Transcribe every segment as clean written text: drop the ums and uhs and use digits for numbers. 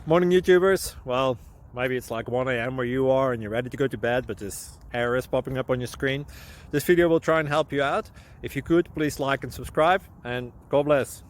Morning YouTubers. Well, maybe it's like 1 a.m. where you are and you're ready to go to bed, but this error is popping up on your screen. This video will try and help you out. If you could, please like and subscribe, and God bless.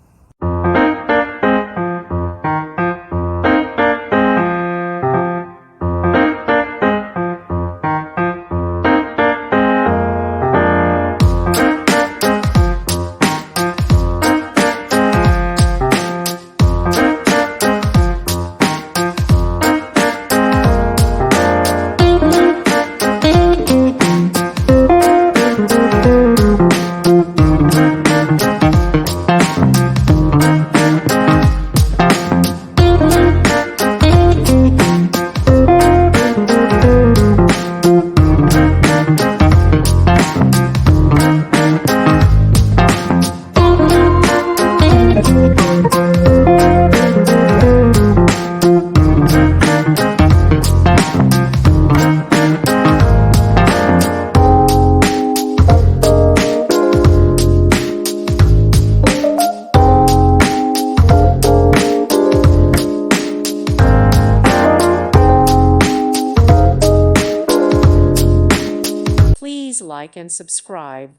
Please like and subscribe.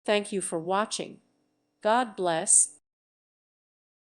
Thank you for watching. God bless.